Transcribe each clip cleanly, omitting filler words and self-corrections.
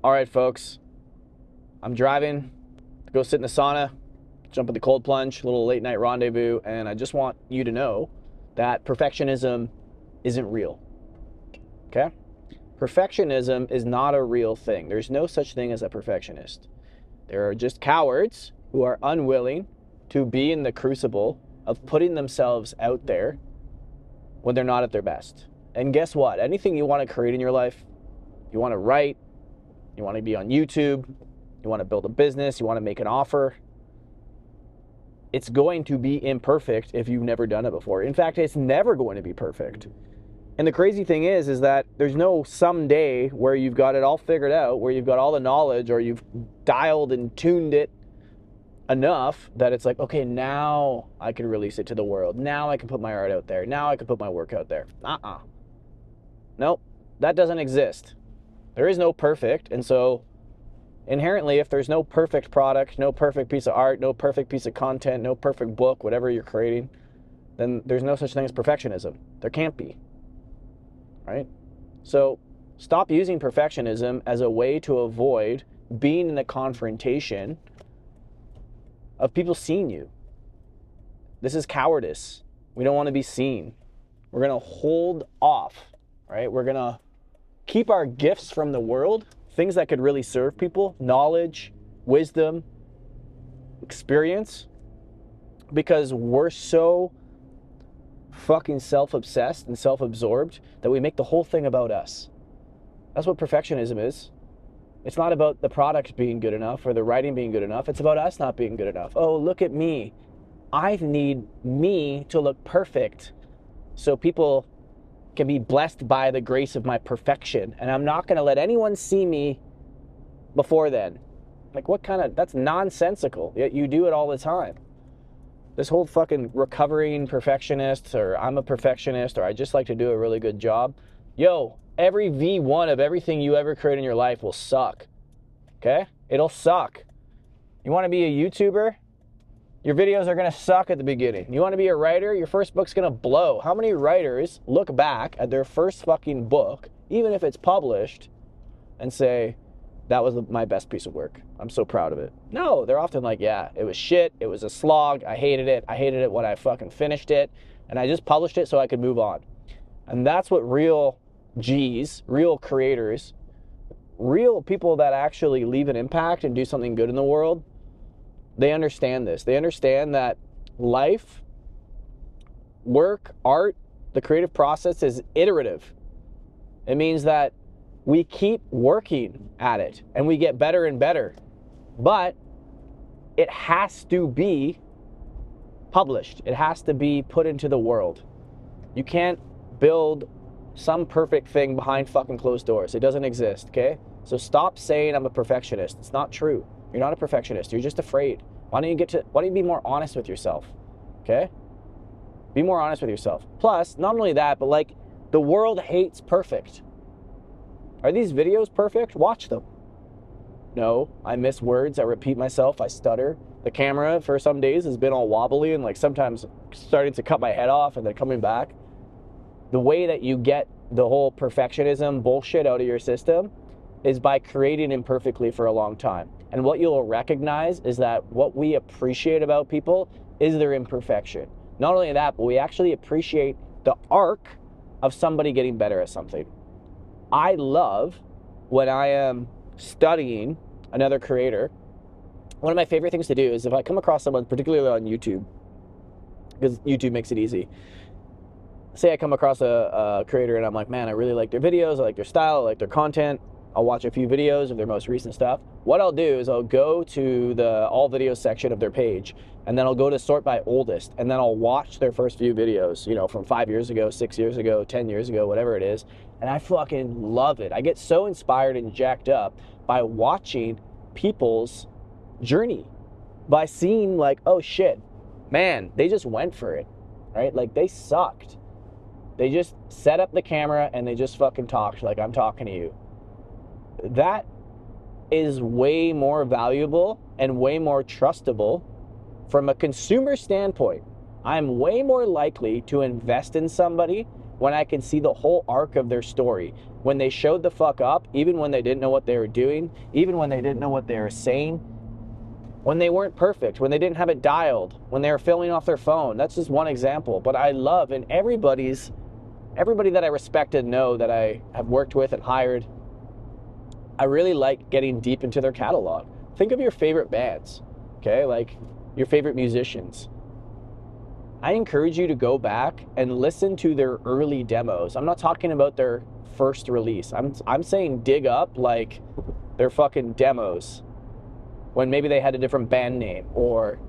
All right, folks, I'm driving to go sit in the sauna, jump in the cold plunge, a little late night rendezvous, and I just want you to know that perfectionism isn't real, okay? Perfectionism is not a real thing. There's no such thing as a perfectionist. There are just cowards who are unwilling to be in the crucible of putting themselves out there when they're not at their best. And guess what? Anything you want to create in your life, you want to write, you want to be on YouTube, you want to build a business, you want to make an offer, it's going to be imperfect if you've never done it before. In fact, it's never going to be perfect. And the crazy thing is that there's no someday where you've got it all figured out, where you've got all the knowledge, or you've dialed and tuned it enough that it's like, okay, now I can release it to the world. Now I can put my art out there. Now I can put my work out there. Nope, that doesn't exist. There is no perfect. And so inherently, if there's no perfect product, no perfect piece of art, no perfect piece of content, no perfect book, whatever you're creating, then there's no such thing as perfectionism. There can't be, right? So stop using perfectionism as a way to avoid being in a confrontation of people seeing you. This is cowardice. We don't want to be seen. We're going to hold off, right? We're going to keep our gifts from the world, things that could really serve people, knowledge, wisdom, experience, because we're so fucking self-obsessed and self-absorbed that we make the whole thing about us. That's what perfectionism is. It's not about the product being good enough or the writing being good enough. It's about us not being good enough. Oh, look at me. I need me to look perfect so people can be blessed by the grace of my perfection. And I'm not going to let anyone see me before then. Like, what kind of, that's nonsensical. Yet you do it all the time. This whole fucking recovering perfectionist, or I'm a perfectionist, or I just like to do a really good job. Yo, every V1 of everything you ever create in your life will suck. Okay? It'll suck. You want to be a YouTuber? Your videos are going to suck at the beginning. You want to be a writer? Your first book's going to blow. How many writers look back at their first fucking book, even if it's published, and say, that was my best piece of work. I'm so proud of it. No, they're often like, yeah, it was shit. It was a slog. I hated it. I hated it when I fucking finished it. And I just published it so I could move on. And that's what real G's, real creators, real people that actually leave an impact and do something good in the world, they understand this. They understand that life, work, art, the creative process is iterative. It means that we keep working at it and we get better and better. But it has to be published. It has to be put into the world. You can't build some perfect thing behind fucking closed doors. It doesn't exist, okay? So stop saying I'm a perfectionist. It's not true. You're not a perfectionist. You're just afraid. Why don't you be more honest with yourself? Okay? Be more honest with yourself. Plus, not only that, but like, the world hates perfect. Are these videos perfect? Watch them. No, I miss words. I repeat myself. I stutter. The camera for some days has been all wobbly and like sometimes starting to cut my head off and then coming back. The way that you get the whole perfectionism bullshit out of your system is by creating imperfectly for a long time. And what you'll recognize is that what we appreciate about people is their imperfection. Not only that, but we actually appreciate the arc of somebody getting better at something. I love when I am studying another creator. One of my favorite things to do is if I come across someone, particularly on YouTube, because YouTube makes it easy. Say I come across a creator and I'm like, man, I really like their videos, I like their style, I like their content. I'll watch a few videos of their most recent stuff. What I'll do is I'll go to the all videos section of their page, and then I'll go to sort by oldest, and then I'll watch their first few videos, you know, from 5 years ago, 6 years ago, 10 years ago, whatever it is. And I fucking love it. I get so inspired and jacked up by watching people's journey, by seeing like, oh shit, man, they just went for it, right? Like, they sucked. They just set up the camera and they just fucking talked like I'm talking to you. That is way more valuable and way more trustable from a consumer standpoint. I'm way more likely to invest in somebody when I can see the whole arc of their story. When they showed the fuck up, even when they didn't know what they were doing, even when they didn't know what they were saying, when they weren't perfect, when they didn't have it dialed, when they were filming off their phone. That's just one example. But I love, and everybody that I respect and know that I have worked with and hired, I really like getting deep into their catalog. Think of your favorite bands, okay? Like your favorite musicians. I encourage you to go back and listen to their early demos. I'm not talking about their first release. I'm saying dig up like their fucking demos when maybe they had a different band name, or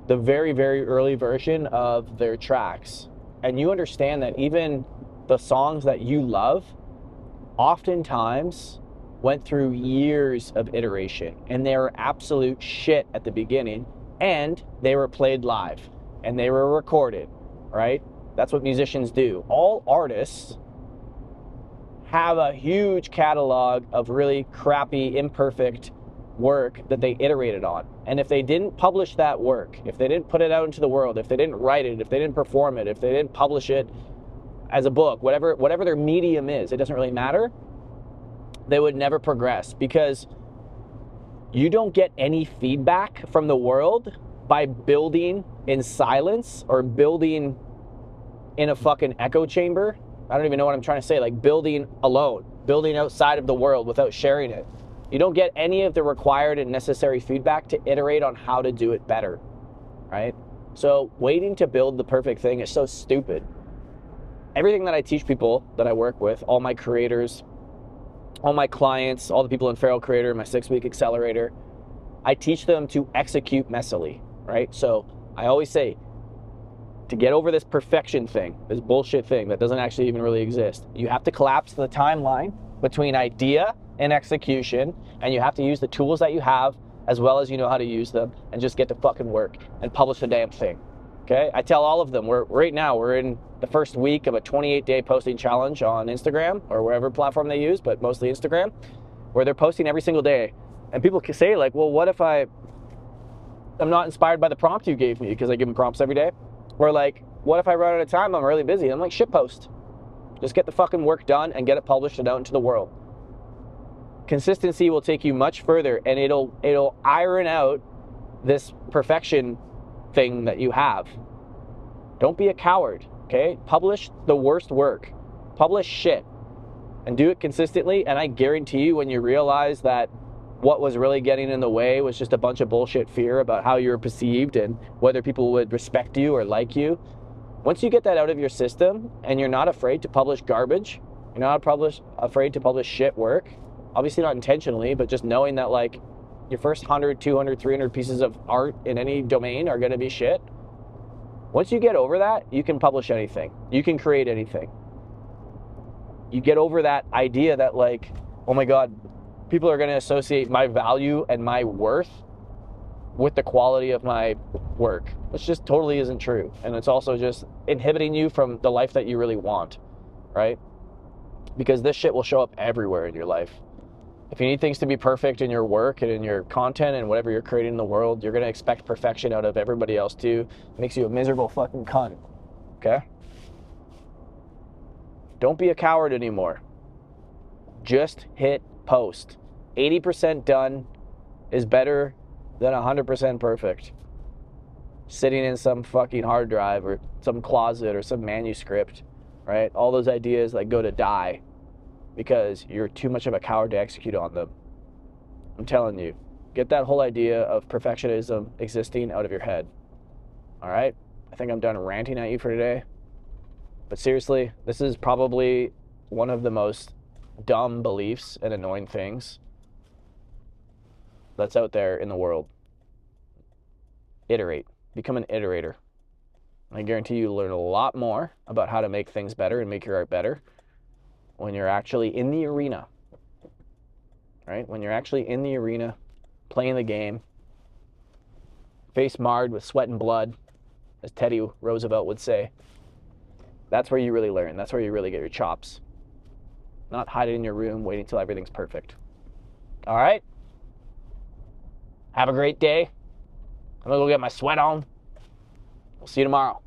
the very, very early version of their tracks. And you understand that even the songs that you love oftentimes went through years of iteration, and they were absolute shit at the beginning, and they were played live and they were recorded, right? That's what musicians do. All artists have a huge catalog of really crappy, imperfect work that they iterated on. And if they didn't publish that work, if they didn't put it out into the world, if they didn't write it, if they didn't perform it, if they didn't publish it as a book, whatever their medium is, it doesn't really matter, they would never progress, because you don't get any feedback from the world by building in silence or building in a fucking echo chamber. I don't even know what I'm trying to say. Like building alone, building outside of the world without sharing it. You don't get any of the required and necessary feedback to iterate on how to do it better, right? So waiting to build the perfect thing is so stupid. Everything that I teach people that I work with, all my creators, all my clients, all the people in Feral Creator, my 6-week accelerator, I teach them to execute messily, right? So I always say, to get over this perfection thing, this bullshit thing that doesn't actually even really exist, you have to collapse the timeline between idea and execution, and you have to use the tools that you have as well as you know how to use them, and just get to fucking work and publish the damn thing. Okay? I tell all of them, right now we're in the first week of a 28-day posting challenge on Instagram or wherever platform they use, but mostly Instagram, where they're posting every single day. And people can say like, well, what if I'm not inspired by the prompt you gave me, because I give them prompts every day. Or like, what if I run out of time, I'm really busy? I'm like, shit post. Just get the fucking work done and get it published and out into the world. Consistency will take you much further, and it'll iron out this perfection thing that you have. Don't be a coward, okay? Publish the worst work. Publish shit. And do it consistently, and I guarantee you, when you realize that what was really getting in the way was just a bunch of bullshit fear about how you were perceived and whether people would respect you or like you, once you get that out of your system and you're not afraid to publish garbage, you're not afraid to publish shit work, obviously not intentionally, but just knowing that like your first 100, 200, 300 pieces of art in any domain are going to be shit. Once you get over that, you can publish anything. You can create anything. You get over that idea that like, oh my God, people are going to associate my value and my worth with the quality of my work, which just totally isn't true. And it's also just inhibiting you from the life that you really want, right? Because this shit will show up everywhere in your life. If you need things to be perfect in your work and in your content and whatever you're creating in the world, you're going to expect perfection out of everybody else too. It makes you a miserable fucking cunt, okay? Don't be a coward anymore. Just hit post. 80% done is better than 100% perfect. Sitting in some fucking hard drive or some closet or some manuscript, right? All those ideas that go to die because you're too much of a coward to execute on them. I'm telling you, get that whole idea of perfectionism existing out of your head. All right? I think I'm done ranting at you for today. But seriously, this is probably one of the most dumb beliefs and annoying things that's out there in the world. Iterate. Become an iterator. I guarantee you'll learn a lot more about how to make things better and make your art better when you're actually in the arena, right? When you're actually in the arena, playing the game, face marred with sweat and blood, as Teddy Roosevelt would say. That's where you really learn. That's where you really get your chops. Not hiding in your room waiting till everything's perfect. All right? Have a great day. I'm gonna go get my sweat on. We'll see you tomorrow.